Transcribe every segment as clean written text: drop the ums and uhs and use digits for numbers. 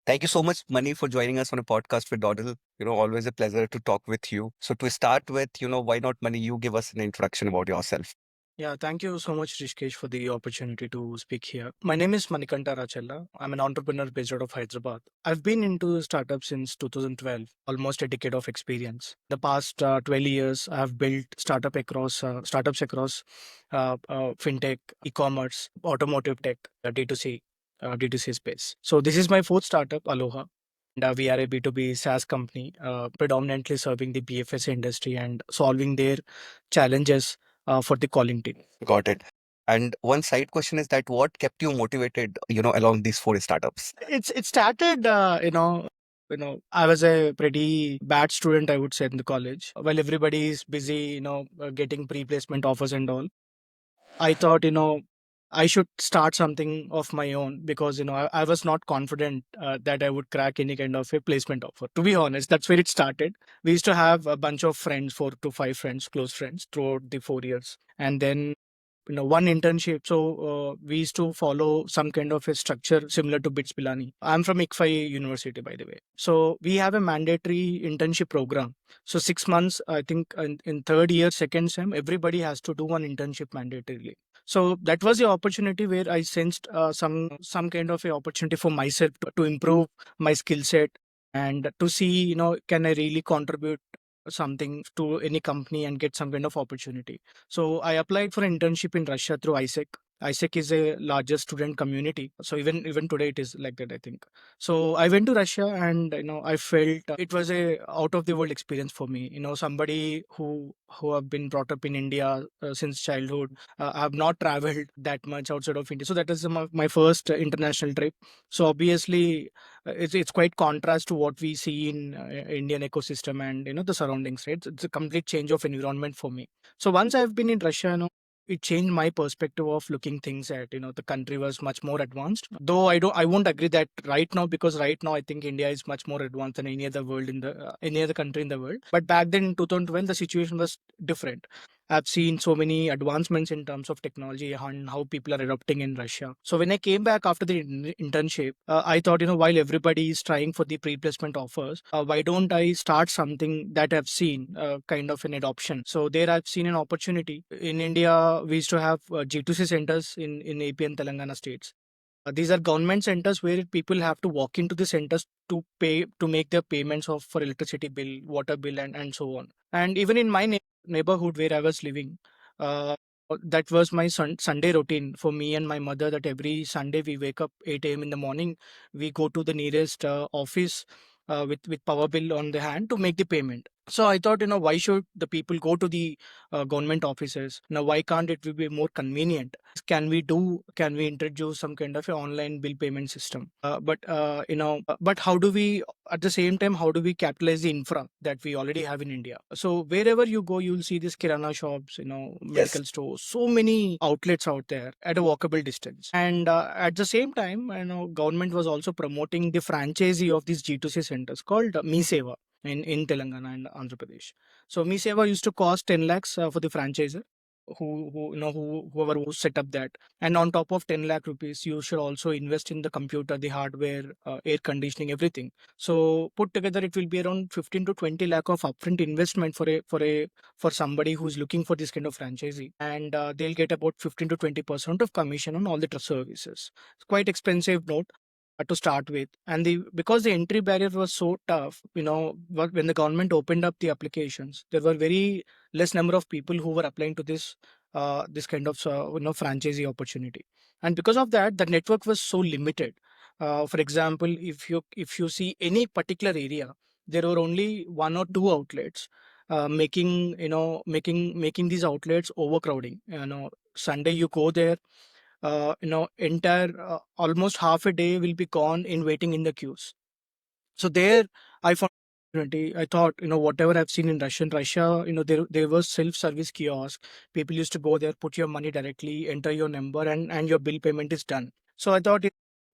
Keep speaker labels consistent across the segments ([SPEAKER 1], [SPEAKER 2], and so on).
[SPEAKER 1] Thank you so much, Mani, for joining us on a podcast with Dawdle. Always a pleasure to talk with you. So to start with, why not, Mani, you give us an introduction about yourself.
[SPEAKER 2] Yeah, thank you so much, Rishikesh, for the opportunity to speak here. My name is Manikanta Rachella. I'm an entrepreneur based out of Hyderabad. I've been into startups since 2012, almost a decade of experience. The past 12 years, I have built startups across fintech, e-commerce, automotive tech, D2C space. So this is my fourth startup, Aloha. And we are a B2B SaaS company, predominantly serving the BFSI industry and solving their challenges for the calling team.
[SPEAKER 1] Got it. And one side question is that what kept you motivated, along these four startups?
[SPEAKER 2] It started, I was a pretty bad student, I would say, in the college. While everybody is busy, getting pre-placement offers and all, I thought, I should start something of my own because I was not confident that I would crack any kind of a placement offer. To be honest, that's where it started. We used to have a bunch of friends, 4 to 5 friends, close friends, throughout the 4 years, and then one internship. So we used to follow some kind of a structure similar to bits pilani. I'm from ICFI university, by the way. So we have a mandatory internship program. So 6 months, I think, in third year second sem, everybody has to do one internship mandatorily. So that was the opportunity where I sensed some kind of a opportunity for myself to improve my skill set and to see, can I really contribute something to any company and get some kind of opportunity. So I applied for an internship in Russia through ISEC. ISEC is a largest student community. So even today it is like that, I think. So I went to Russia and I felt it was a out of the world experience for me. Somebody who have been brought up in India since childhood. I have not traveled that much outside of India. So that is my first international trip. So obviously it's quite contrast to what we see in Indian ecosystem and the surroundings, right? It's a complete change of environment for me. So once I've been in Russia, it changed my perspective of looking things at. The country was much more advanced, though I won't agree that right now, because right now I think India is much more advanced than any other country in the world. But back then in 2012 the situation was different. I've seen so many advancements in terms of technology and how people are adopting in Russia. So when I came back after the internship, I thought, while everybody is trying for the pre-placement offers, why don't I start something that I've seen kind of an adoption? So there I've seen an opportunity. In India, we used to have G2C centers in AP and Telangana states. These are government centers where people have to walk into the centers to make their payments of for electricity bill, water bill, and so on. And even in my neighborhood where I was living, that was my Sunday routine for me and my mother. That every Sunday we wake up 8 a.m. in the morning, we go to the nearest office with power bill on the hand to make the payment. So I thought, why should the people go to the government offices? Now, why can't it be more convenient? Can we introduce some kind of an online bill payment system? But how do we, at the same time, how do we capitalize the infra that we already have in India? So wherever you go, you'll see these kirana shops,
[SPEAKER 1] Yes.
[SPEAKER 2] medical stores, so many outlets out there at a walkable distance. And at the same time, government was also promoting the franchisee of these G2C centers called Me Seva in Telangana and Andhra Pradesh. So Mi Seva used to cost 10 lakhs for the franchisor whoever who set up that. And on top of 10 lakh rupees, you should also invest in the computer, the hardware, air conditioning, everything. So put together, it will be around 15 to 20 lakh of upfront investment for somebody who's looking for this kind of franchisee, and they'll get about 15 to 20% of commission on all the trust services. It's quite expensive note to start with, and the because the entry barrier was so tough, when the government opened up the applications, there were very less number of people who were applying to this kind of franchisee opportunity. And because of that, the network was so limited. For example, if you see any particular area, there were only one or two outlets, making these outlets overcrowding. Sunday you go there, entire almost half a day will be gone in waiting in the queues. So there I found opportunity. I thought, whatever I've seen in Russia, there was self-service kiosk. People used to go there, put your money directly, enter your number, and your bill payment is done. So I thought,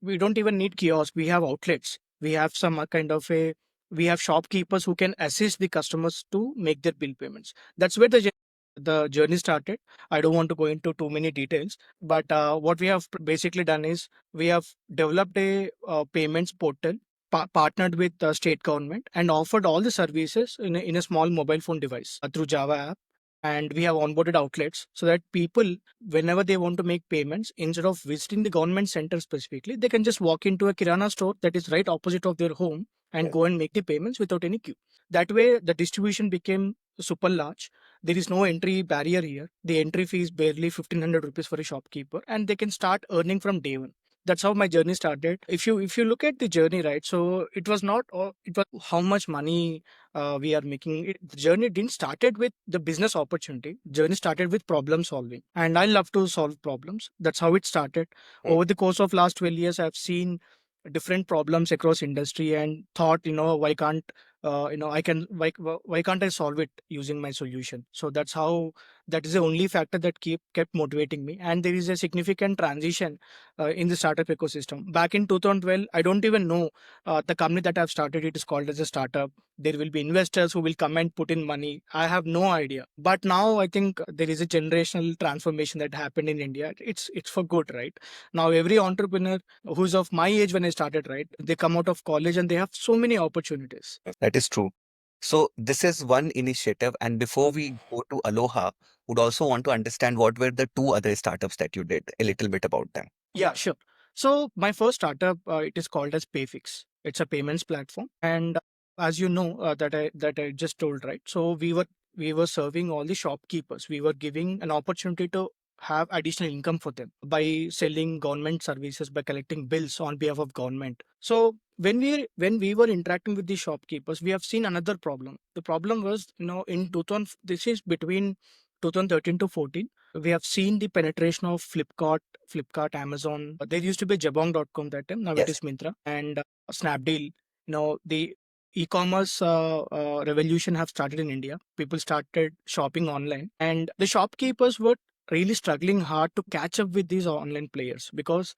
[SPEAKER 2] we don't even need kiosk. We have outlets. We have some kind of a we have shopkeepers who can assist the customers to make their bill payments. That's where the journey started. I don't want to go into too many details, but what we have basically done is we have developed a payments portal partnered with the state government and offered all the services in a small mobile phone device through Java app. And we have onboarded outlets so that people, whenever they want to make payments, instead of visiting the government center specifically, they can just walk into a Kirana store that is right opposite of their home and go and make the payments without any queue. That way, the distribution became super large. There is no entry barrier here. The entry fee is barely 1500 rupees for a shopkeeper, and they can start earning from day one. That's how my journey started. If you look at the journey, right, so it was not all, it was how much money we are making. The journey didn't started with the business opportunity. Journey started with problem solving, and I love to solve problems. That's how it started. Over the course of last 12 years, I've seen different problems across industry and thought, why can't I can why can't I solve it using my solution? So that's how, that is the only factor that kept motivating me. And there is a significant transition in the startup ecosystem. Back in 2012, I don't even know the company that I've started. It is called as a startup. There will be investors who will come and put in money. I have no idea. But now I think there is a generational transformation that happened in India. It's for good, right? Now every entrepreneur who's of my age when I started, right, they come out of college and they have so many opportunities.
[SPEAKER 1] That is true. So this is one initiative. And before we go to Aloha, would also want to understand what were the two other startups that you did, a little bit about them.
[SPEAKER 2] Yeah, sure. So my first startup, it is called as Payfix. It's a payments platform, and as you know, that I just told, right. So we were serving all the shopkeepers. We were giving an opportunity to have additional income for them by selling government services, by collecting bills on behalf of government. So when we were interacting with the shopkeepers, we have seen another problem. The problem was, in 2000, this is between 2013 to 14, we have seen the penetration of Flipkart, Amazon. There used to be Jabong.com that time. Now it
[SPEAKER 1] Yes.
[SPEAKER 2] is Myntra and Snapdeal. The e-commerce revolution have started in India. People started shopping online, and the shopkeepers were really struggling hard to catch up with these online players, because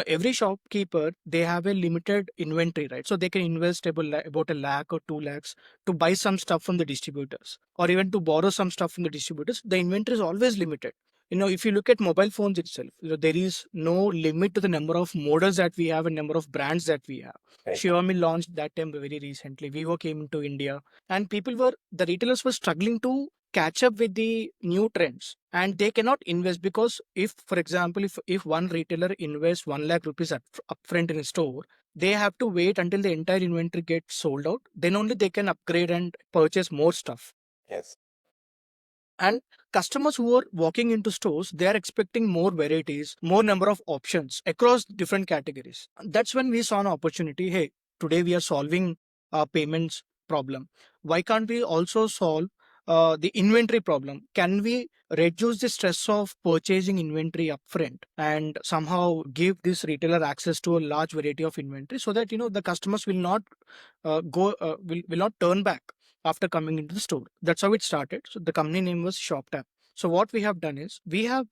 [SPEAKER 2] every shopkeeper, they have a limited inventory, right? So they can invest about a lakh or 2 lakhs to buy some stuff from the distributors, or even to borrow some stuff from the distributors. The inventory is always limited. If you look at mobile phones itself, there is no limit to the number of models that we have and number of brands that we have.
[SPEAKER 1] Right.
[SPEAKER 2] Xiaomi launched that time very recently. Vivo came into India, and the retailers were struggling to catch up with the new trends, and they cannot invest, because if, for example, if one retailer invests 1 lakh rupees upfront in a store, they have to wait until the entire inventory gets sold out. Then only they can upgrade and purchase more stuff.
[SPEAKER 1] Yes.
[SPEAKER 2] And customers who are walking into stores, they are expecting more varieties, more number of options across different categories. That's when we saw an opportunity. Hey, today we are solving a payments problem. Why can't we also solve the inventory problem? Can we reduce the stress of purchasing inventory upfront and somehow give this retailer access to a large variety of inventory, so that the customers will not will not turn back after coming into the store. That's how it started. So the company name was ShopTap. So what we have done is we have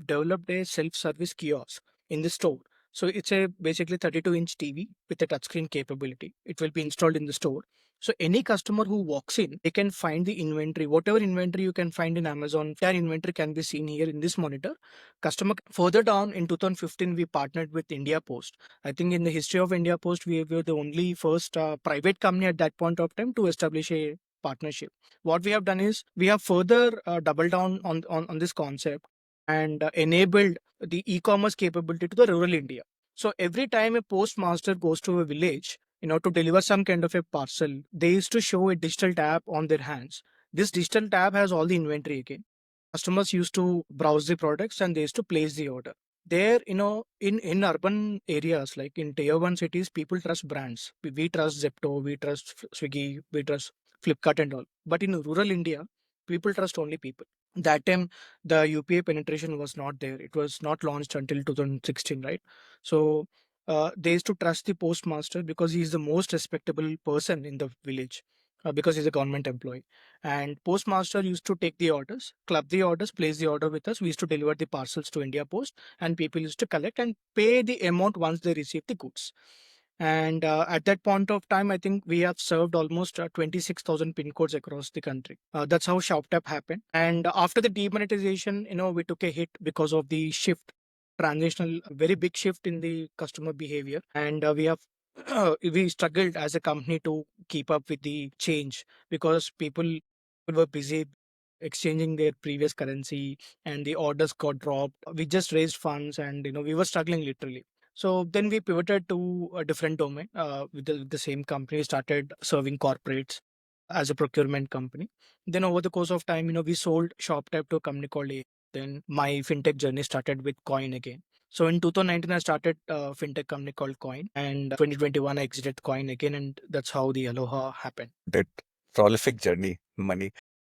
[SPEAKER 2] developed a self-service kiosk in the store. So it's a basically 32-inch TV with a touchscreen capability. It will be installed in the store. So any customer who walks in, they can find the inventory, whatever inventory you can find in Amazon. Their inventory can be seen here in this monitor. Customer further down in 2015, we partnered with India Post. I think in the history of India Post, we were the only first private company at that point of time to establish a partnership. What we have done is we have further doubled down on this concept and enabled the e-commerce capability to the rural India. So every time a postmaster goes to a village, to deliver some kind of a parcel, they used to show a digital tab on their hands. This digital tab has all the inventory again. Customers used to browse the products and they used to place the order. There, in urban areas like in tier one cities, people trust brands. We trust Zepto, we trust Swiggy, we trust Flipkart and all. But in rural India, people trust only people. That time, the UPI penetration was not there. It was not launched until 2016, right? So they used to trust the postmaster because he is the most respectable person in the village, because he's a government employee. And postmaster used to take the orders, club the orders, place the order with us. We used to deliver the parcels to India Post, and people used to collect and pay the amount once they receive the goods. And at that point of time, I think we have served almost 26,000 pin codes across the country. That's how ShopTap happened. And after the demonetization, we took a hit because of the shift, transitional, very big shift in the customer behavior. And we have we struggled as a company to keep up with the change because people were busy exchanging their previous currency and the orders got dropped. We just raised funds and we were struggling literally. So then we pivoted to a different domain with the same company, started serving corporates as a procurement company. Then over the course of time, we sold ShopTap to a company called A. Then my fintech journey started with Coin again. So in 2019, I started a fintech company called Coin, and 2021 I exited Coin again, and that's how the Aloha happened.
[SPEAKER 1] That prolific journey, Money.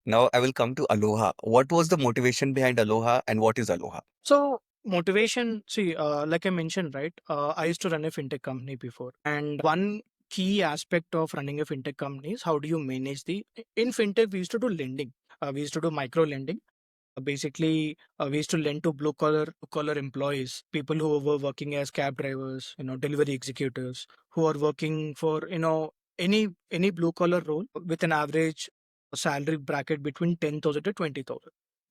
[SPEAKER 1] Now I will come to Aloha. What was the motivation behind Aloha and what is Aloha?
[SPEAKER 2] So motivation, see, like I mentioned, right? I used to run a fintech company before, and one key aspect of running a fintech company is how do you manage the. In fintech, we used to do lending. We used to do micro lending. Basically, we used to lend to blue collar employees, people who were working as cab drivers, delivery executives, who are working for any blue collar role with an average salary bracket between 10,000 to 20,000.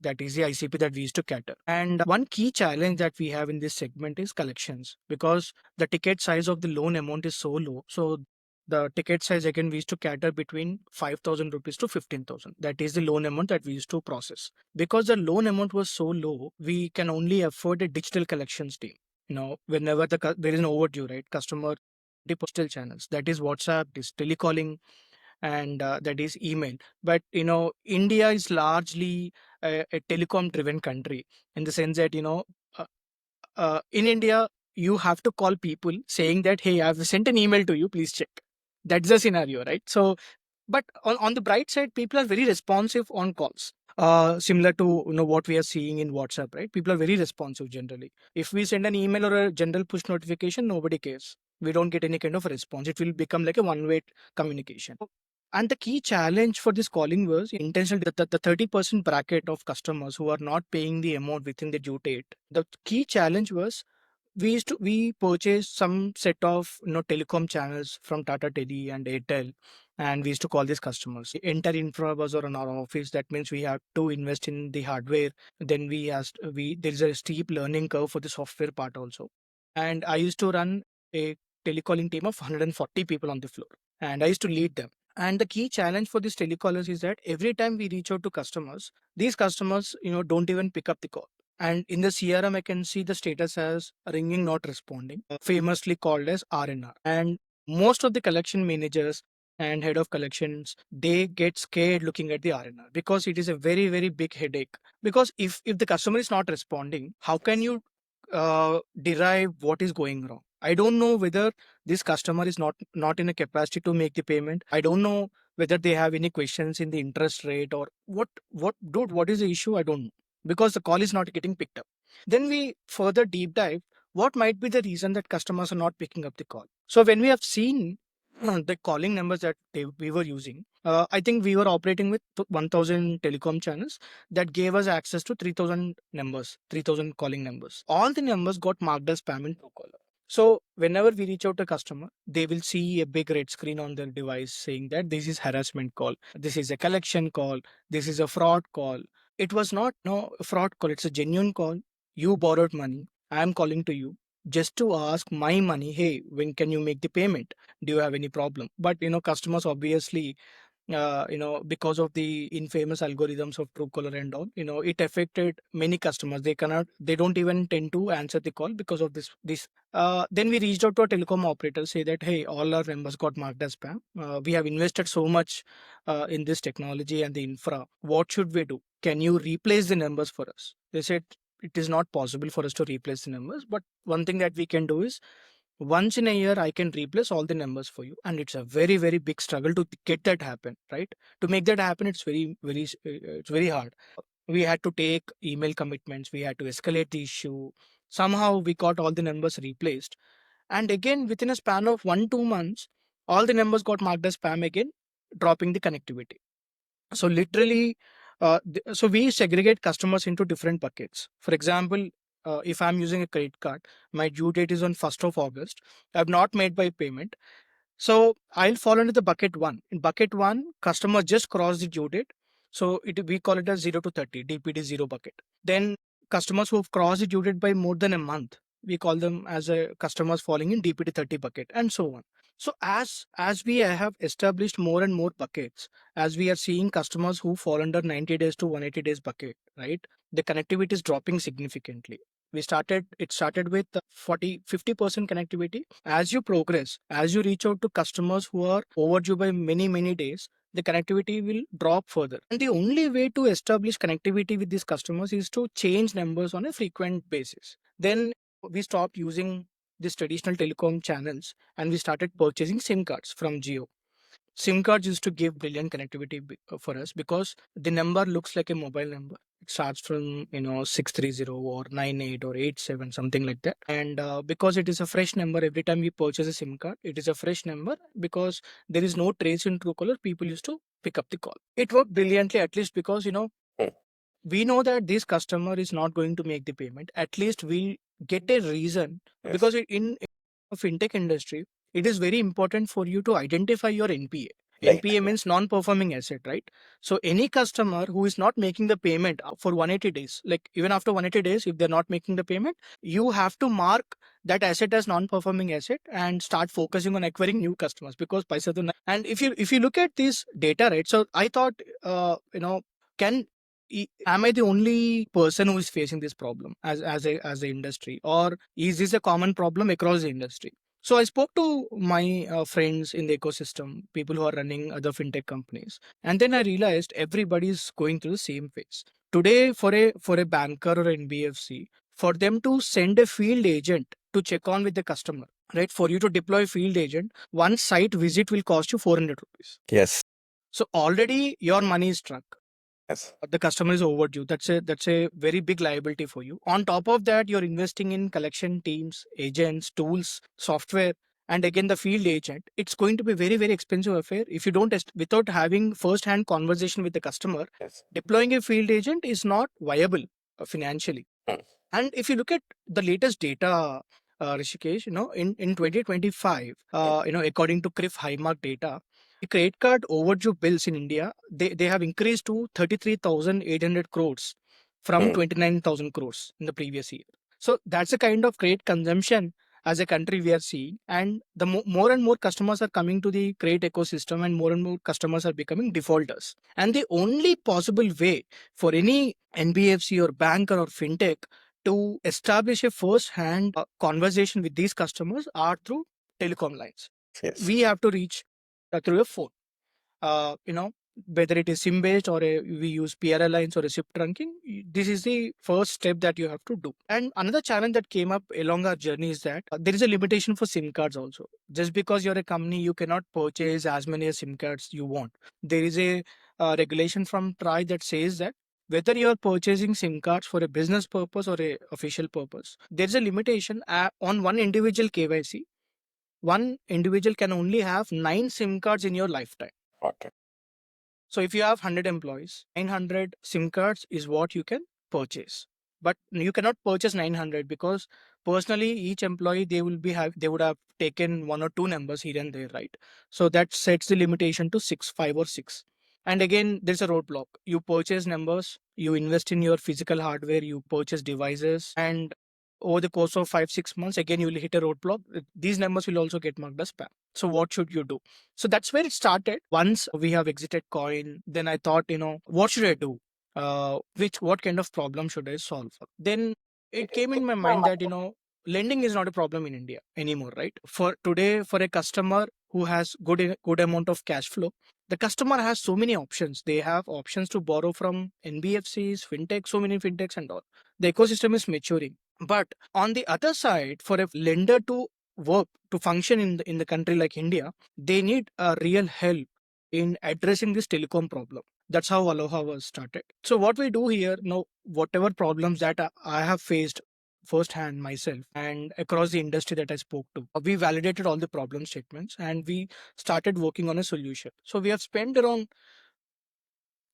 [SPEAKER 2] That is the ICP that we used to cater. And one key challenge that we have in this segment is collections, because the ticket size of the loan amount is so low. So the ticket size again we used to cater between 5,000 rupees to 15,000. That is the loan amount that we used to process. Because the loan amount was so low, we can only afford a digital collections team. Whenever there is an overdue, right? Customer the postal channels. That is WhatsApp, this telecalling, and that is email. But India is largely a telecom driven country, in the sense that uh, in India, you have to call people saying that, hey, I've sent an email to you, please check. That's the scenario, right? So, but on the bright side, people are very responsive on calls. Similar to what we are seeing in WhatsApp, right? People are very responsive generally. If we send an email or a general push notification, nobody cares. We don't get any kind of a response. It will become like a one-way communication. And the key challenge for this calling was intentional, the 30% bracket of customers who are not paying the amount within the due date. The key challenge was we purchased some set of telecom channels from Tata Tele and Airtel, and we used to call these customers. The entire infra was on our office. That means we have to invest in the hardware. Then we there is a steep learning curve for the software part also. And I used to run a telecalling team of 140 people on the floor, and I used to lead them. And the key challenge for these telecallers is that every time we reach out to customers, these customers, don't even pick up the call. And in the CRM, I can see the status as ringing, not responding, famously called as RNR. And most of the collection managers and head of collections, they get scared looking at the RNR because it is a very, very big headache. Because if the customer is not responding, how can you derive what is going wrong? I don't know whether this customer is not in a capacity to make the payment. I don't know whether they have any questions in the interest rate or what is the issue. I don't know, because the call is not getting picked up. Then we further deep dive what might be the reason that customers are not picking up the call. So when we have seen the calling numbers that we were using, I think we were operating with 1,000 telecom channels that gave us access to 3,000 numbers, 3,000 calling numbers. All the numbers got marked as spam in Truecaller. So whenever we reach out to a customer, they will see a big red screen on their device saying that this is harassment call, this is a collection call, this is a fraud call. It was not a fraud call, it's a genuine call. You borrowed money. I am calling to you just to ask my money, hey, when can you make the payment? Do you have any problem? But customers obviously because of the infamous algorithms of Truecaller and all, it affected many customers. They don't even tend to answer the call because of this. Then we reached out to a telecom operator, say that, hey, all our numbers got marked as spam. We have invested so much in this technology and the infra. What should we do? Can you replace the numbers for us? They said it is not possible for us to replace the numbers, but one thing that we can do is once in a year I can replace all the numbers for you, and it's a very, very big struggle to get that happen, right? To make that happen, it's it's very hard. We had to take email commitments, we had to escalate the issue. Somehow we got all the numbers replaced, and again within a span of 1 2 months, all the numbers got marked as spam again, dropping the connectivity. So literally, so we segregate customers into different buckets. For example, if I'm using a credit card, my due date is on 1st of August. I've not made my payment. So I'll fall into the bucket one. In bucket one, customer just crossed the due date. So we call it as 0 to 30, DPD 0 bucket. Then customers who have crossed the due date by more than a month, we call them as a customers falling in DPD 30 bucket, and so on. So as we have established more and more buckets, as we are seeing customers who fall under 90 days to 180 days bucket, right? The connectivity is dropping significantly. It started with 40-50% connectivity. As you progress, as you reach out to customers who are overdue by many days, the connectivity will drop further. And the only way to establish connectivity with these customers is to change numbers on a frequent basis. Then we stopped using these traditional telecom channels and we started purchasing SIM cards from Geo. SIM cards used to give brilliant connectivity for us because the number looks like a mobile number. It starts from 630 or 98 or 87, something like that. And because it is a fresh number, every time we purchase a SIM card, it is a fresh number because there is no trace in Truecaller. People used to pick up the call. It worked brilliantly, at least because we know that this customer is not going to make the payment. At least we get a reason. Yes. Because in fintech industry, it is very important for you to identify your NPA. Right. NPA means non-performing asset, right? So any customer who is not making the payment for 180 days, like even after 180 days, if they're not making the payment, you have to mark that asset as non-performing asset and start focusing on acquiring new customers because paisa to and if you look at this data, right? So I thought, can am I the only person who is facing this problem as a industry, or is this a common problem across the industry? So I spoke to my friends in the ecosystem, people who are running other fintech companies, and then I realized everybody is going through the same phase. Today, for a banker or NBFC, for them to send a field agent to check on with the customer, right? For you to deploy a field agent, one site visit will cost you 400 rupees.
[SPEAKER 1] Yes.
[SPEAKER 2] So already your money is struck.
[SPEAKER 1] Yes.
[SPEAKER 2] The customer is overdue. That's a very big liability for you. On top of that, you're investing in collection teams, agents, tools, software, and again the field agent. It's going to be very expensive affair if you don't without having first hand conversation with the customer. Yes. Deploying a field agent is not viable financially. And if you look at the latest data, Rishikesh, in 2025, according to CRIF Highmark data, the credit card overdue bills in India, they have increased to 33,800 crores from 29,000 crores in the previous year. So that's the kind of credit consumption as a country we are seeing. And the more and more customers are coming to the credit ecosystem and more customers are becoming defaulters. And the only possible way for any NBFC or banker or fintech to establish a first-hand conversation with these customers are through telecom lines. Yes. We have to reach through a phone. uh, you know, Whether it is SIM based or we use PRL lines or a SIP trunking, this is the first step that you have to do. And another challenge that came up along our journey is that there is a limitation for SIM cards also. Just because you're a company, you cannot purchase as many SIM cards you want. There is a regulation from TRAI that says that whether you are purchasing SIM cards for a business purpose or a official purpose, there is a limitation on one individual KYC. One individual can only have 9 SIM cards in your lifetime. Okay. So if you have 100 employees, 900 SIM cards is what you can purchase. But you cannot purchase 900 because personally each employee they would have taken one or two numbers here and there, right? So that sets the limitation to 5 or 6. And again, there's a roadblock. You purchase numbers, you invest in your physical hardware, you purchase devices, and over the course of 5-6 months, again you will hit a roadblock. These numbers will also get marked as spam. So what should you do? So that's where it started. Once we have exited coin, then I thought, what should I do? What kind of problem should I solve? Then it came in my mind that, lending is not a problem in India anymore, right? For today, for a customer who has good amount of cash flow, the customer has so many options. They have options to borrow from NBFCs, fintech, so many fintechs and all. The ecosystem is maturing. But on the other side, for a lender to work to function in the country like India, they need a real help in addressing this telecom problem. That's how Aloha was started. So what we do here now, whatever problems that I have faced firsthand myself and across the industry that I spoke to, we validated all the problem statements and we started working on a solution. So we have spent around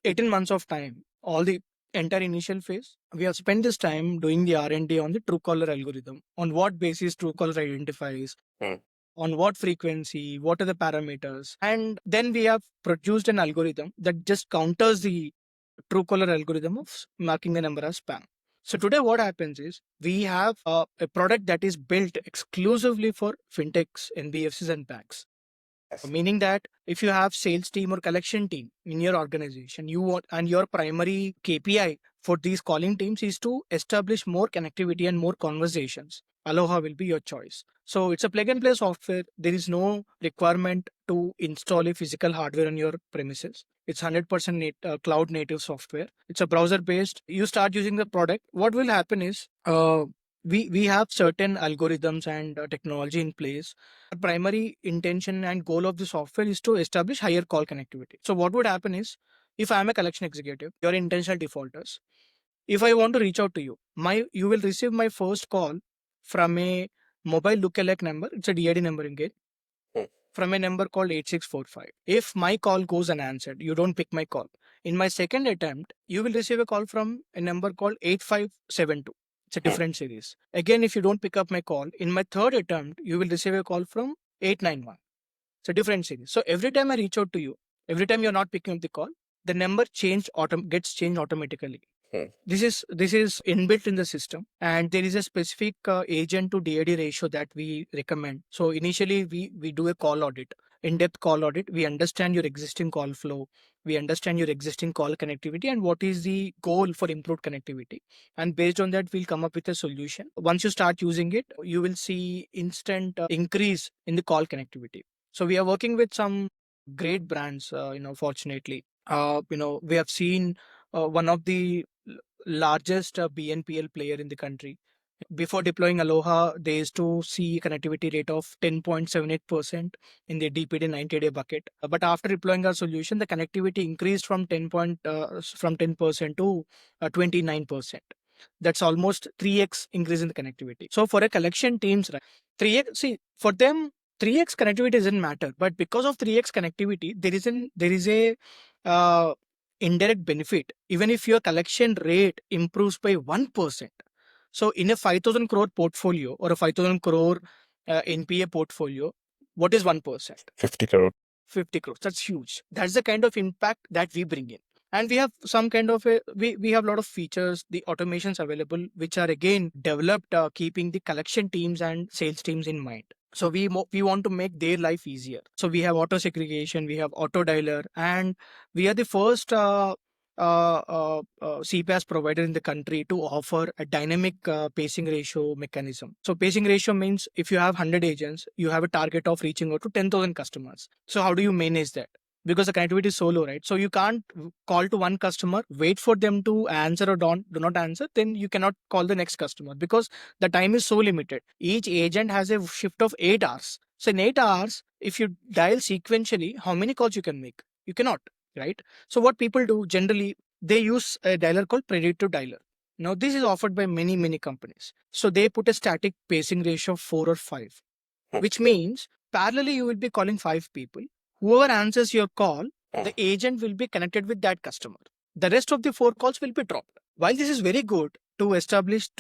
[SPEAKER 2] 18 months of time, all the entire initial phase. We have spent this time doing the R&D on the Truecaller algorithm. On what basis Truecaller identifies, on what frequency, what are the parameters. And then we have produced an algorithm that just counters the Truecaller algorithm of marking the number as spam. So today what happens is we have a product that is built exclusively for fintechs, NBFCs and banks.
[SPEAKER 1] Yes.
[SPEAKER 2] Meaning that if you have sales team or collection team in your organization, you want, and your primary KPI for these calling teams is to establish more connectivity and more conversations, Aloha will be your choice. So it's a plug and play software. There is no requirement to install a physical hardware on your premises. It's 100% cloud native software. It's a browser based. You start using the product. What will happen is we have certain algorithms and technology in place. The primary intention and goal of the software is to establish higher call connectivity. So what would happen is, if I am a collection executive, you're intentional defaulters. If I want to reach out to you, you will receive my first call from a mobile lookalike number. It's a DID number again, from a number called 8645. If my call goes unanswered, you don't pick my call. In my second attempt, you will receive a call from a number called 8572. It's a different series. Again, if you don't pick up my call, in my third attempt, you will receive a call from 891. It's a different series. So every time I reach out to you, every time you're not picking up the call, the number gets changed automatically. This is inbuilt in the system, and there is a specific agent to DID ratio that we recommend. So initially we do a call audit, in-depth call audit. We understand your existing call flow, we understand your existing call connectivity, and what is the goal for improved connectivity. And based on that, we'll come up with a solution. Once you start using it, you will see instant increase in the call connectivity. So we are working with some great brands. Fortunately, we have seen one of the largest BNPL player in the country. Before deploying Aloha, they used to see connectivity rate of 10.78% in the DPD 90-day bucket. But after deploying our solution, the connectivity increased from 10% to 29%. That's almost 3x increase in the connectivity. So for a collection teams, right, 3x, see, for them, 3x connectivity doesn't matter. But because of 3x connectivity, there is a uh, indirect benefit. Even if your collection rate improves by 1%. So in a 5,000 crore portfolio or a 5,000 crore NPA portfolio, what is 1%? 50 crore. 50 crores. That's huge. That's the kind of impact that we bring in. And we have some kind of we have a lot of features, the automations available, which are again developed keeping the collection teams and sales teams in mind. So we want to make their life easier. So we have auto segregation, we have auto dialer, and we are the first CPaaS provider in the country to offer a dynamic pacing ratio mechanism. So pacing ratio means if you have 100 agents, you have a target of reaching out to 10,000 customers. So how do you manage that? Because the connectivity is so low, right? So you can't call to one customer, wait for them to answer or do not answer, then you cannot call the next customer because the time is so limited. Each agent has a shift of 8 hours. So in 8 hours, if you dial sequentially, how many calls you can make? You cannot, right? So what people do generally, they use a dialer called predictive dialer. Now this is offered by many companies. So they put a static pacing ratio of 4 or 5, which means parallelly you will be calling 5 people. Whoever answers your call, the agent will be connected with that customer. The rest of the 4 calls will be dropped. While this is very good to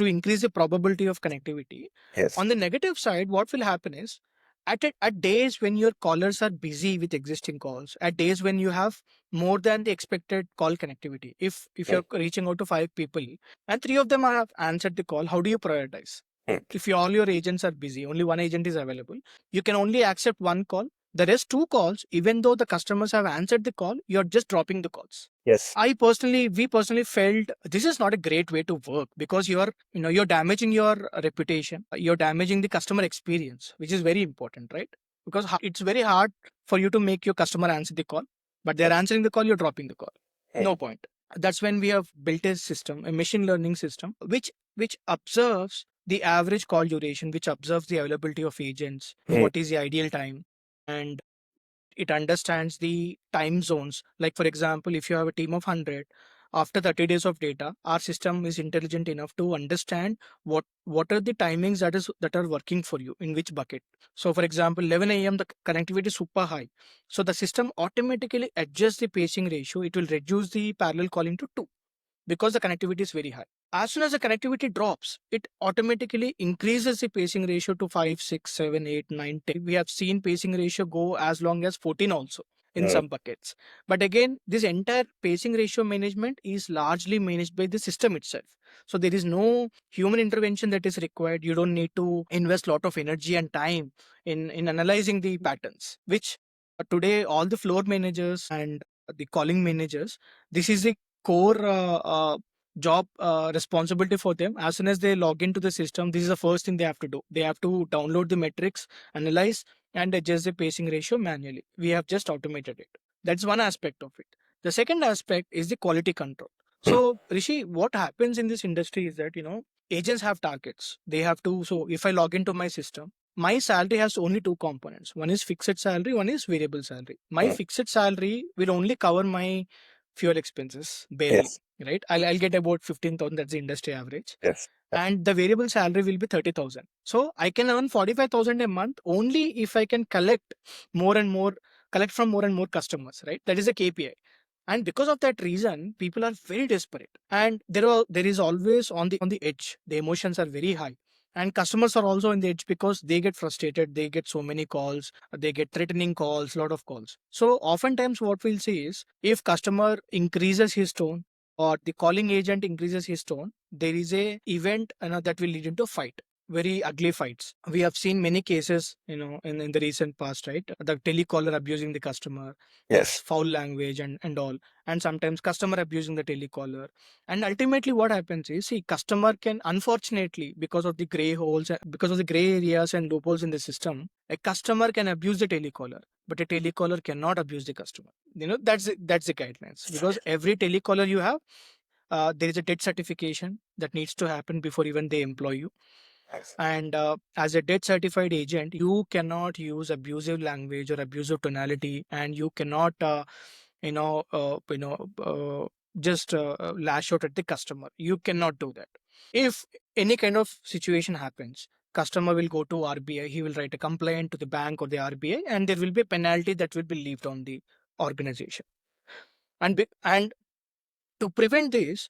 [SPEAKER 2] increase the probability of connectivity, yes, on the negative side, what will happen is at days when your callers are busy with existing calls, at days when you have more than the expected call connectivity, if you're reaching out to 5 people and 3 of them have answered the call, how do you prioritize? If all your agents are busy, only one agent is available, you can only accept one call. The rest 2 calls, even though the customers have answered the call, you're just dropping the calls. Yes. We personally felt this is not a great way to work because you're damaging your reputation. You're damaging the customer experience, which is very important, right? Because it's very hard for you to make your customer answer the call, but they're answering the call, you're dropping the call. No point. That's when we have built a system, a machine learning system, which observes the average call duration, which observes the availability of agents, what is the ideal time, and it understands the time zones. Like for example, if you have a team of 100, after 30 days of data, our system is intelligent enough to understand what are the timings that are working for you in which bucket. So for example, 11 a.m. the connectivity is super high, so the system automatically adjusts the pacing ratio. It will reduce the parallel calling to 2 because the connectivity is very high. As soon as the connectivity drops, it automatically increases the pacing ratio to 5, 6, 7, 8, 9, 10. We have seen pacing ratio go as long as 14 also in some buckets. But again, this entire pacing ratio management is largely managed by the system itself. So there is no human intervention that is required. You don't need to invest a lot of energy and time in analyzing the patterns, which Today, all the floor managers and the calling managers, this is a core job responsibility for them. As soon as they log into the system, this is the first thing they have to do. They have to download the metrics, analyze, and adjust the pacing ratio manually. We have just automated it. That's one aspect of it. The second aspect is the quality control. So, Rishi, what happens in this industry is that, agents have targets. They have to, so if I log into my system, my salary has only two components. One is fixed salary, one is variable salary. My fixed salary will only cover my fuel expenses barely. Yes. Right? I'll get about 15,000. That's the industry average. Yes. And the variable salary will be 30,000. So I can earn 45,000 a month only if I can more and more, collect from more and more customers, right? That is a KPI. And because of that reason, people are very desperate. And there is always on the edge. The emotions are very high, and customers are also on the edge because they get frustrated. They get so many calls, they get threatening calls, lot of calls. So oftentimes what we'll see is, if customer increases his tone or the calling agent increases his tone, there is a event that will lead into fight, very ugly fights. We have seen many cases, in the recent past, right? The telecaller abusing the customer, yes, foul language and all, and sometimes customer abusing the telecaller. And ultimately what happens is, see, customer can, unfortunately, because of the gray holes, because of the gray areas and loopholes in the system, a customer can abuse the telecaller, but a telecaller cannot abuse the customer. That's the guidelines, because every telecaller you have, there is a debt certification that needs to happen before even they employ you. And as a debt certified agent, you cannot use abusive language or abusive tonality, and you cannot you know just lash out at the customer. You cannot do that. If any kind of situation happens, customer will go to RBI, he will write a complaint to the bank or the RBI, and there will be a penalty that will be levied on the organization. And to prevent this,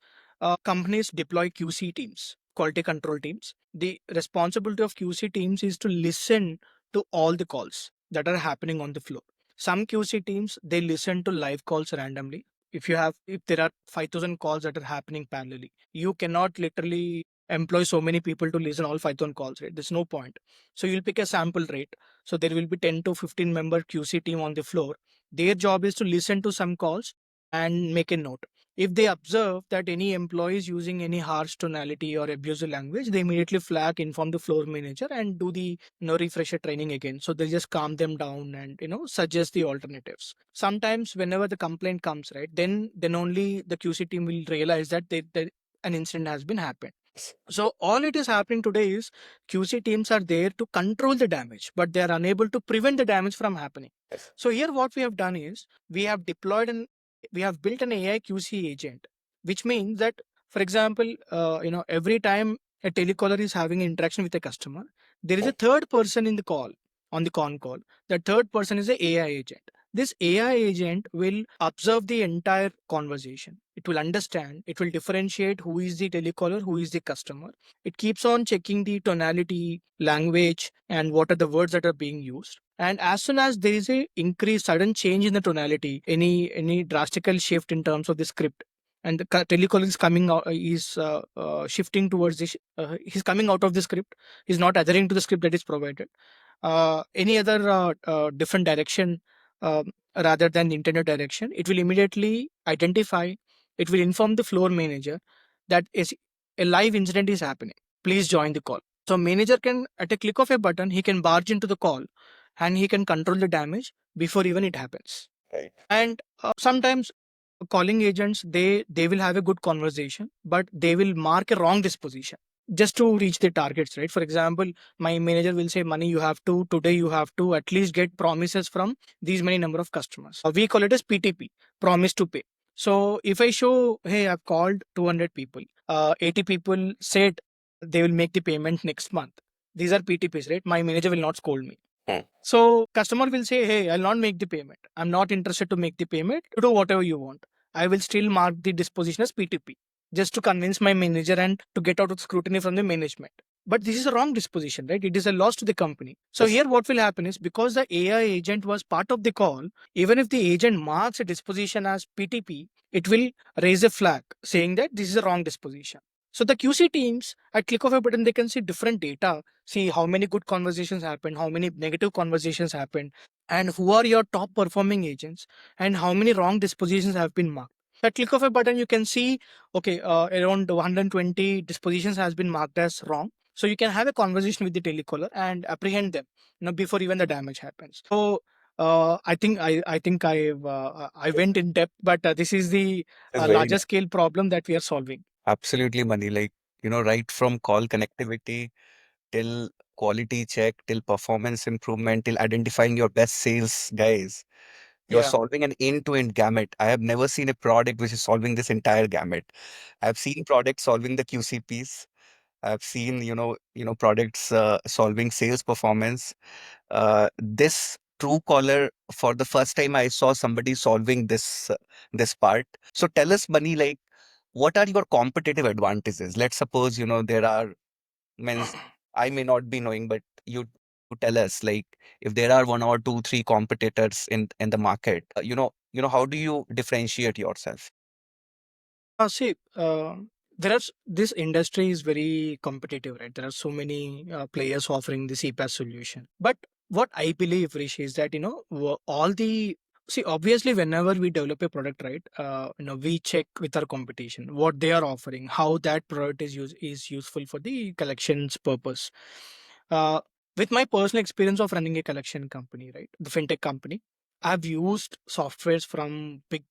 [SPEAKER 2] companies deploy QC teams, quality control teams. The responsibility of QC teams is to listen to all the calls that are happening on the floor. Some QC teams, they listen to live calls randomly. If there are 5,000 calls that are happening parallelly, you cannot literally employ so many people to listen all 5,000 calls, right? There's no point. So you'll pick a sample rate. So there will be 10 to 15 member QC team on the floor. Their job is to listen to some calls and make a note. If they observe that any employee is using any harsh tonality or abusive language, they immediately flag, inform the floor manager, and do the refresher training again. So they just calm them down and suggest the alternatives. Sometimes whenever the complaint comes, right, then only the QC team will realize that an incident has been happened. So all it is happening today is, QC teams are there to control the damage, but they are unable to prevent the damage from happening. Yes. So here what we have done is, we have built an AI QC agent, which means that, for example, every time a telecaller is having an interaction with a customer, there is a third person in the call, on the con call. That third person is a AI agent. This AI agent will observe the entire conversation. It will understand, it will differentiate who is the telecaller, who is the customer. It keeps on checking the tonality, language, and what are the words that are being used. And as soon as there is a sudden change in the tonality, any drastical shift in terms of the script, and the telecaller is coming out, shifting towards this, he's coming out of the script, he's not adhering to the script that is provided. Any other different direction, rather than the intended direction, it will immediately identify, it will inform the floor manager that is a live incident is happening. Please join the call. So manager can, at a click of a button, he can barge into the call and he can control the damage before even it happens. Right. And sometimes calling agents, they will have a good conversation, but they will mark a wrong disposition just to reach the targets, right? For example, my manager will say, Money, today you have to at least get promises from these many number of customers. We call it as PTP, promise to pay. So if I show, hey, I've called 200 people, 80 people said they will make the payment next month. These are PTPs, right? My manager will not scold me. So customer will say, hey, I'll not make the payment. I'm not interested to make the payment. You do whatever you want. I will still mark the disposition as PTP just to convince my manager and to get out of scrutiny from the management. But this is a wrong disposition, right? It is a loss to the company. So yes. Here what will happen is, because the AI agent was part of the call, even if the agent marks a disposition as PTP, it will raise a flag saying that this is a wrong disposition. So the QC teams at click of a button, they can see different data, see how many good conversations happened, how many negative conversations happened, and who are your top performing agents, and how many wrong dispositions have been marked. At click of a button, you can see, okay, around 120 dispositions has been marked as wrong. So you can have a conversation with the telecaller and apprehend them, before even the damage happens. So I went in depth, but this is the
[SPEAKER 1] It's very
[SPEAKER 2] larger
[SPEAKER 1] nice.
[SPEAKER 2] scale problem that we are solving.
[SPEAKER 1] Absolutely, Mani. Like, right from call connectivity till quality check, till performance improvement, till identifying your best sales guys. You're
[SPEAKER 2] Yeah.
[SPEAKER 1] solving an end-to-end gamut. I have never seen a product which is solving this entire gamut. I've seen products solving the QC piece. I've seen, products solving sales performance. This Truecaller, for the first time, I saw somebody solving this part. So tell us, Bunny, like, what are your competitive advantages? Let's suppose, there are means I may not be knowing, but you tell us, like, if there are one or two, three competitors in the market, how do you differentiate yourself?
[SPEAKER 2] See, this industry is very competitive, right? There are so many players offering the CPaaS solution. But what I believe, Rishi, is that all the see obviously whenever we develop a product, right? We check with our competition what they are offering, how that product is useful for the collections purpose. Uh, with my personal experience of running a collection company, right, the fintech company, I've used softwares from big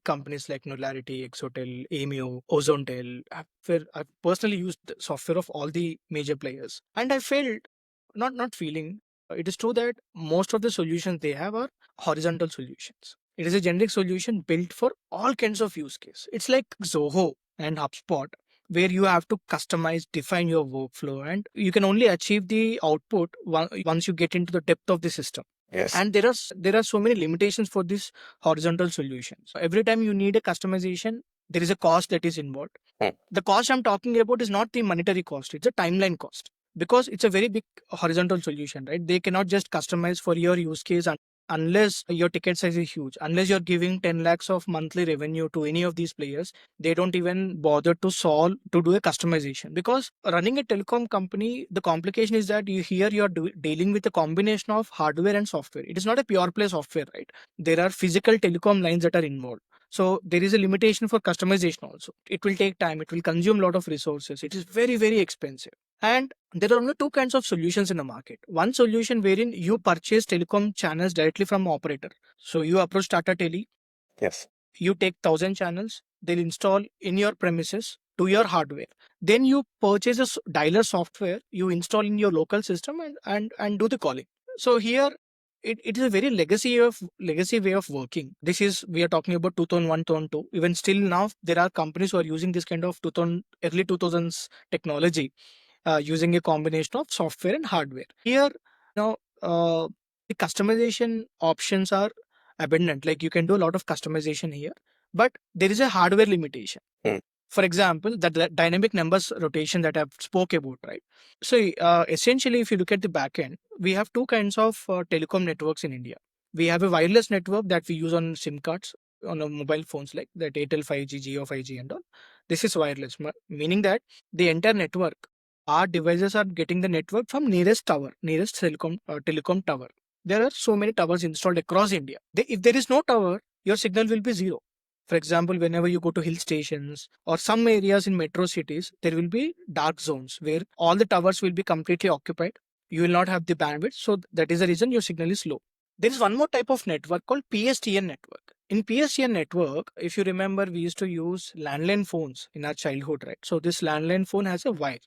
[SPEAKER 2] companies like Nolarity, Exotel, Amio, Ozontel. I've personally used the software of all the major players, and I felt not feeling. It is true that most of the solutions they have are horizontal solutions. It is a generic solution built for all kinds of use case. It's like Zoho and HubSpot, where you have to customize, define your workflow, and you can only achieve the output once you get into the depth of the system.
[SPEAKER 1] Yes.
[SPEAKER 2] And there are so many limitations for this horizontal solutions. So every time you need a customization, there is a cost that is involved. The cost I'm talking about is not the monetary cost, it's a timeline cost, because it's a very big horizontal solution, right? They cannot just customize for your use case unless your ticket size is huge, unless you're giving 10 lakhs of monthly revenue to any of these players. They don't even bother to do a customization, because running a telecom company, the complication is that you're dealing with a combination of hardware and software. It is not a pure play software, right? There are physical telecom lines that are involved. So there is a limitation for customization also. It will take time, it will consume a lot of resources, it is very, very expensive. And there are only two kinds of solutions in the market. One solution wherein you purchase telecom channels directly from operator. So you approach Tata Tele,
[SPEAKER 1] Yes.
[SPEAKER 2] you take 1,000 channels, they'll install in your premises to your hardware. Then you purchase a dialer software, you install in your local system, and do the calling. So here it is a very legacy way of working. This is, we are talking about 2001, 2002. Even still now, there are companies who are using this kind of 2000, early 2000s technology, using a combination of software and hardware. Here, now the customization options are abundant. Like you can do a lot of customization here, but there is a hardware limitation. For example, the dynamic numbers rotation that I've spoke about, right? So essentially, if you look at the backend, we have two kinds of telecom networks in India. We have a wireless network that we use on SIM cards on our mobile phones, like that Airtel 5G, Jio 5G, and all. This is wireless, meaning that the entire network, our devices are getting the network from nearest tower, nearest telecom tower. There are so many towers installed across India. If there is no tower, your signal will be zero. For example, whenever you go to hill stations or some areas in metro cities, there will be dark zones where all the towers will be completely occupied. You will not have the bandwidth. So that is the reason your signal is low. There is one more type of network called PSTN network. In PSTN network, if you remember, we used to use landline phones in our childhood, right? So this landline phone has a wire.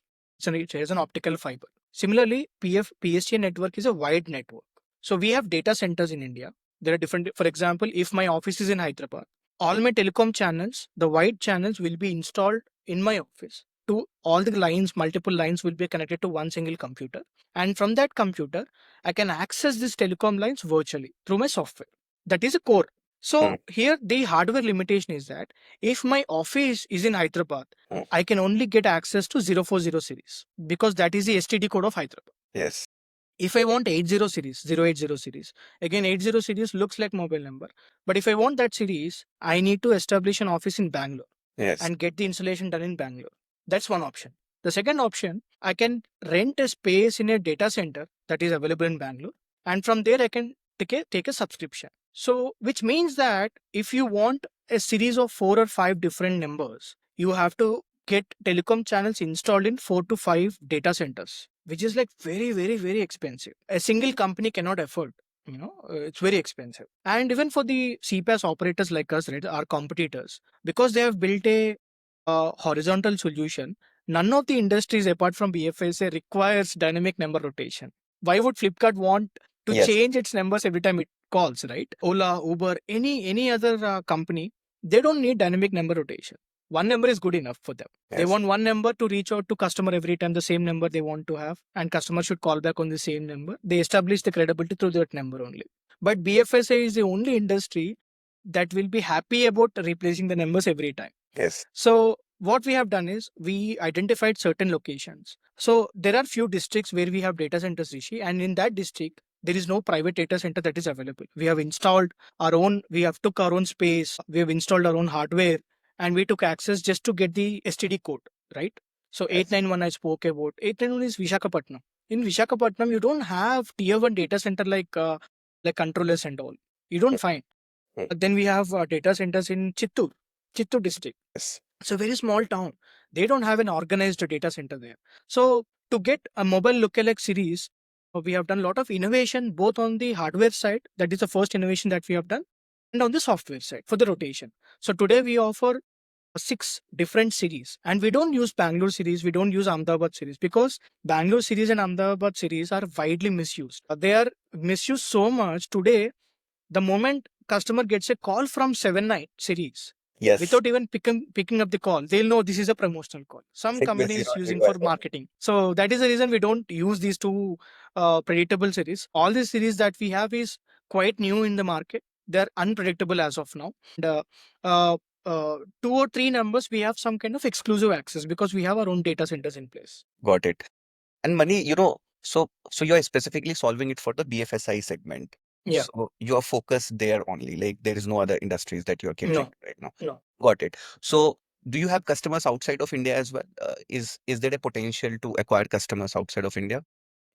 [SPEAKER 2] It has an optical fiber. Similarly, PSTN network is a wired network. So we have data centers in India. There are different, for example, if my office is in Hyderabad, all my telecom channels, the wide channels will be installed in my office. To all the lines, multiple lines will be connected to one single computer. And from that computer, I can access these telecom lines virtually through my software. That is a core. So here the hardware limitation is that if my office is in Hyderabad, I can only get access to 040 series, because that is the STD code of Hyderabad.
[SPEAKER 1] Yes.
[SPEAKER 2] If I want 80 series, 080 series, again 80 series looks like mobile number. But if I want that series, I need to establish an office in Bangalore.
[SPEAKER 1] Yes.
[SPEAKER 2] and get the installation done in Bangalore. That's one option. The second option, I can rent a space in a data center that is available in Bangalore, and from there I can take a subscription. So, which means that if you want a series of 4 or 5 different numbers, you have to get telecom channels installed in 4 to 5 data centers, which is like very, very, very expensive. A single company cannot afford. It's very expensive. And even for the CPaaS operators like us, right, our competitors, because they have built a horizontal solution, none of the industries apart from BFSI requires dynamic number rotation. Why would Flipkart want to
[SPEAKER 1] Yes.
[SPEAKER 2] change its numbers every time it calls, right? Ola, Uber, any other company, they don't need dynamic number rotation. One number is good enough for them. They
[SPEAKER 1] Yes.
[SPEAKER 2] want one number to reach out to customer every time, the same number they want to have, and customer should call back on the same number. They establish the credibility through that number only. But BFSI is the only industry that will be happy about replacing the numbers every time.
[SPEAKER 1] Yes.
[SPEAKER 2] So what we have done is we identified certain locations. So there are few districts where we have data centers, Rishi, and in that district there is no private data center that is available. We have installed our own. We have took our own space. We have installed our own hardware, and we took access just to get the STD code, right? So
[SPEAKER 1] Yes.
[SPEAKER 2] 891 I spoke about. 891 is Vishakhapatnam. In Vishakhapatnam, you don't have tier one data center like controllers and all. You don't find.
[SPEAKER 1] Mm.
[SPEAKER 2] Then we have data centers in Chittur district.
[SPEAKER 1] Yes.
[SPEAKER 2] It's a very small town. They don't have an organized data center there. So to get a mobile lookalike series, we have done a lot of innovation both on the hardware side. That is the first innovation that we have done, and on the software side for the rotation. So today we offer 6 different series, and we don't use Bangalore series. We don't use Ahmedabad series because Bangalore series and Ahmedabad series are widely misused. They are misused so much today. The moment customer gets a call from 79 series,
[SPEAKER 1] Yes.
[SPEAKER 2] without even picking up the call, they'll know this is a promotional call. Some
[SPEAKER 1] Frequency
[SPEAKER 2] companies
[SPEAKER 1] not
[SPEAKER 2] using for
[SPEAKER 1] required.
[SPEAKER 2] marketing. So that is the reason we don't use these two predictable series. All the series that we have is quite new in the market. They're unpredictable as of now. And, uh, 2 or 3 numbers, we have some kind of exclusive access because we have our own data centers in place.
[SPEAKER 1] Got it. And Mani, so you are specifically solving it for the BFSI segment.
[SPEAKER 2] Yeah.
[SPEAKER 1] So you are focused there only. Like there is no other industries that you are catering
[SPEAKER 2] No.
[SPEAKER 1] to right now.
[SPEAKER 2] No.
[SPEAKER 1] Got it. So do you have customers outside of India as well? Is there a potential to acquire customers outside of India?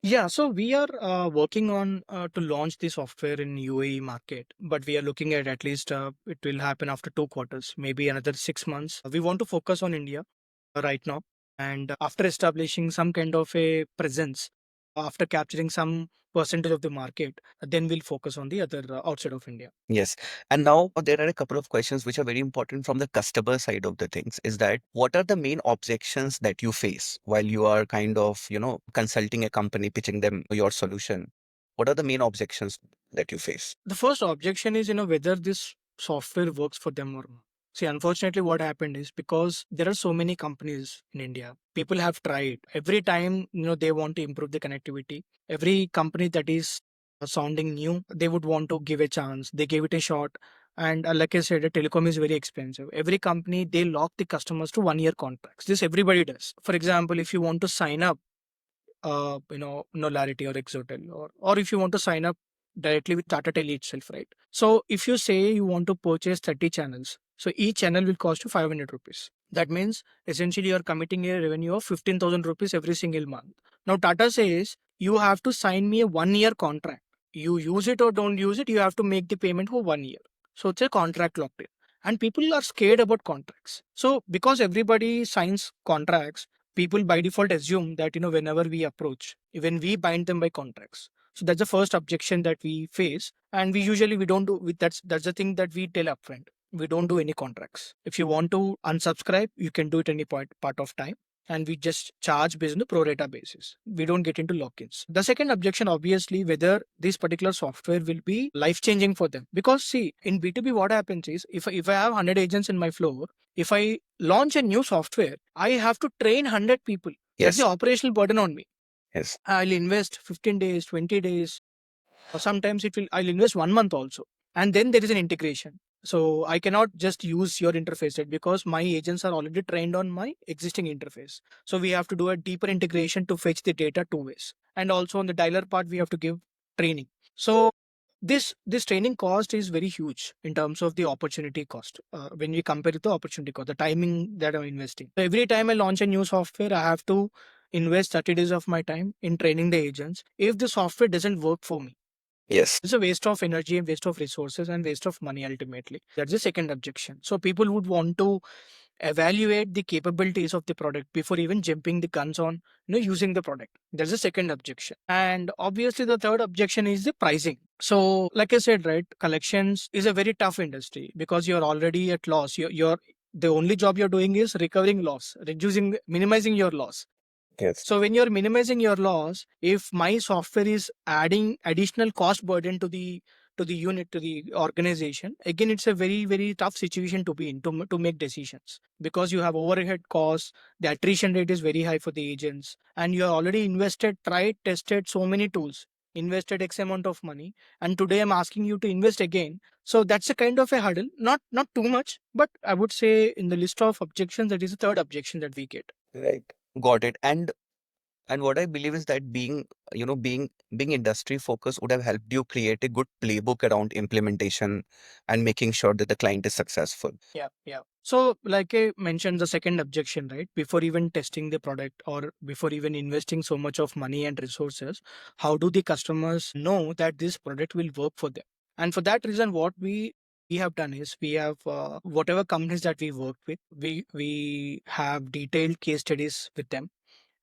[SPEAKER 2] Yeah, so we are working on to launch the software in UAE market, but we are looking at least it will happen after 2 quarters, maybe another 6 months. We want to focus on India right now, and after establishing some kind of a presence, after capturing some percentage of the market, then we'll focus on the other outside of India.
[SPEAKER 1] Yes. And now there are a couple of questions which are very important from the customer side of the things is that what are the main objections that you face while you are kind of, consulting a company, pitching them your solution? What are the main objections that you face?
[SPEAKER 2] The first objection is, whether this software works for them or not. See, unfortunately, what happened is because there are so many companies in India, people have tried every time, they want to improve the connectivity. Every company that is sounding new, they would want to give a chance. They gave it a shot. And like I said, the telecom is very expensive. Every company, they lock the customers to 1 year contracts. This everybody does. For example, if you want to sign up Nolarity or Exotel, or if you want to sign up directly with Tata Tele itself, right? So if you say you want to purchase 30 channels, so each channel will cost you 500 rupees. That means essentially you're committing a revenue of 15,000 rupees every single month. Now Tata says you have to sign me a 1 year contract. You use it or don't use it, you have to make the payment for 1 year. So it's a contract locked in. And people are scared about contracts. So because everybody signs contracts, people by default assume that whenever we approach, even we bind them by contracts. So that's the first objection that we face, and we don't do with that's the thing that we tell upfront. We don't do any contracts. If you want to unsubscribe, you can do it any part of time, and we just charge based on the pro rata basis. We don't get into lock-ins. The second objection, obviously, whether this particular software will be life changing for them, because see, in B2B what happens is if I have 100 agents in my floor, if I launch a new software, I have to train 100 people. That's the
[SPEAKER 1] Yes.
[SPEAKER 2] operational burden on me.
[SPEAKER 1] Yes.
[SPEAKER 2] I'll invest 15 days, 20 days, or sometimes I'll invest 1 month also. And then there is an integration. So I cannot just use your interface set because my agents are already trained on my existing interface. So we have to do a deeper integration to fetch the data 2 ways. And also on the dialer part, we have to give training. So this training cost is very huge in terms of the opportunity cost. When we compare it to opportunity cost, the timing that I'm investing. So every time I launch a new software, I have to invest 30 days of my time in training the agents. If the software doesn't work for me,
[SPEAKER 1] Yes.
[SPEAKER 2] it's a waste of energy and waste of resources and waste of money ultimately. That's the second objection. So people would want to evaluate the capabilities of the product before even jumping the guns on using the product. There's a second objection. And obviously the third objection is the pricing. So like I said, right, collections is a very tough industry because you're already at loss. You're the only job you're doing is recovering loss, reducing, minimizing your loss.
[SPEAKER 1] Yes.
[SPEAKER 2] So when you're minimizing your loss, if my software is adding additional cost burden to the unit, to the organization, again it's a very very tough situation to be in to make decisions, because you have overhead costs, the attrition rate is very high for the agents, and you have already invested, tried, tested so many tools, invested X amount of money, and today I'm asking you to invest again. So that's a kind of a hurdle, not too much, but I would say in the list of objections, that is the third objection that we get.
[SPEAKER 1] Right. Got it. And what I believe is that being industry focused would have helped you create a good playbook around implementation and making sure that the client is successful.
[SPEAKER 2] Yeah, yeah. So, like I mentioned, the second objection, right? Before even testing the product or before even investing so much of money and resources, how do the customers know that this product will work for them? And for that reason, what we have done is we have whatever companies that we work with, we have detailed case studies with them,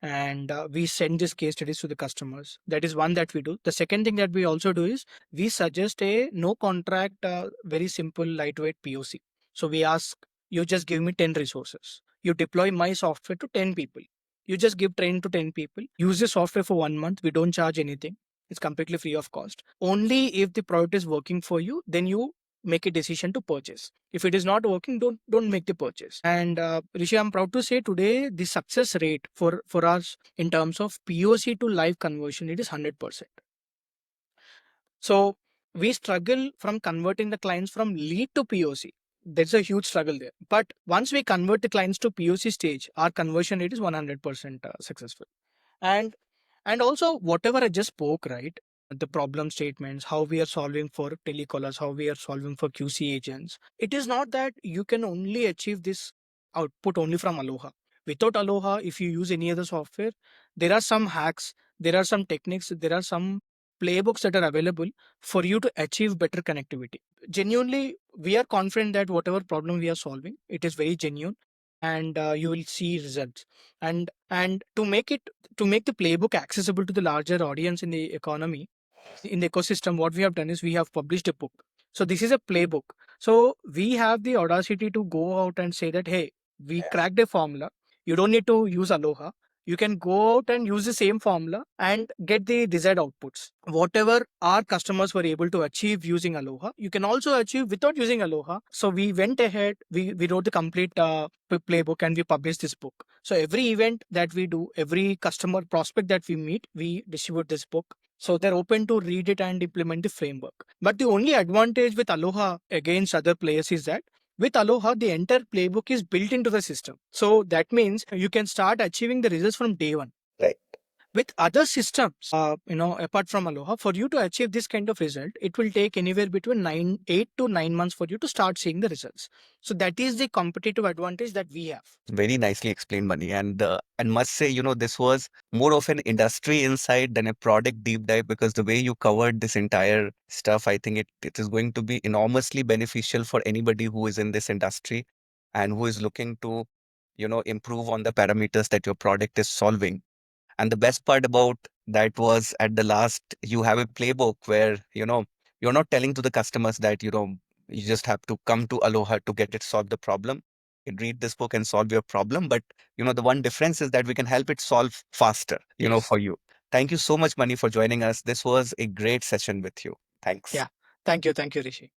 [SPEAKER 2] and we send these case studies to the customers. That is one that we do. The second thing that we also do is we suggest a no contract, very simple lightweight POC. So we ask, you just give me 10 resources, you deploy my software to 10 people, you just give training to 10 people, use the software for 1 month, we don't charge anything, it's completely free of cost. Only if the product is working for you, then you make a decision to purchase. If it is not working, don't make the purchase. And Rishi, I'm proud to say today the success rate for us in terms of POC to live conversion, it is 100%. So we struggle from converting the clients from lead to POC. There's a huge struggle there. But once we convert the clients to POC stage, our conversion rate is 100% successful. And also whatever I just spoke, right? The problem statements, how we are solving for telecallers, how we are solving for QC agents. It is not that you can only achieve this output only from Aloha. Without Aloha, if you use any other software, there are some hacks, there are some techniques, there are some playbooks that are available for you to achieve better connectivity. Genuinely, we are confident that whatever problem we are solving, it is very genuine, and you will see results. And to make the playbook accessible to the larger audience in the economy, in the ecosystem, what we have done is we have published a book. So this is a playbook. So we have the audacity to go out and say that, hey, we cracked a formula. You don't need to use Aloha. You can go out and use the same formula and get the desired outputs. Whatever our customers were able to achieve using Aloha, you can also achieve without using Aloha. So we went ahead, we wrote the complete playbook, and we published this book. So every event that we do, every customer prospect that we meet, we distribute this book. So they're open to read it and implement the framework. But the only advantage with Aloha against other players is that with Aloha, the entire playbook is built into the system. So that means you can start achieving the results from day one.
[SPEAKER 1] Right.
[SPEAKER 2] With other systems, apart from Aloha, for you to achieve this kind of result, it will take anywhere between 8 to 9 months for you to start seeing the results. So that is the competitive advantage that we have.
[SPEAKER 1] Very nicely explained, Mani. And must say, this was more of an industry insight than a product deep dive, because the way you covered this entire stuff, I think it is going to be enormously beneficial for anybody who is in this industry and who is looking to, improve on the parameters that your product is solving. And the best part about that was at the last, you have a playbook where, you're not telling to the customers that, you just have to come to Aloha to get it solve the problem. You can read this book and solve your problem. But, the one difference is that we can help it solve faster,
[SPEAKER 2] Yes.
[SPEAKER 1] for you. Thank you so much, Mani, for joining us. This was a great session with you. Thanks.
[SPEAKER 2] Yeah. Thank you. Thank you, Rishi.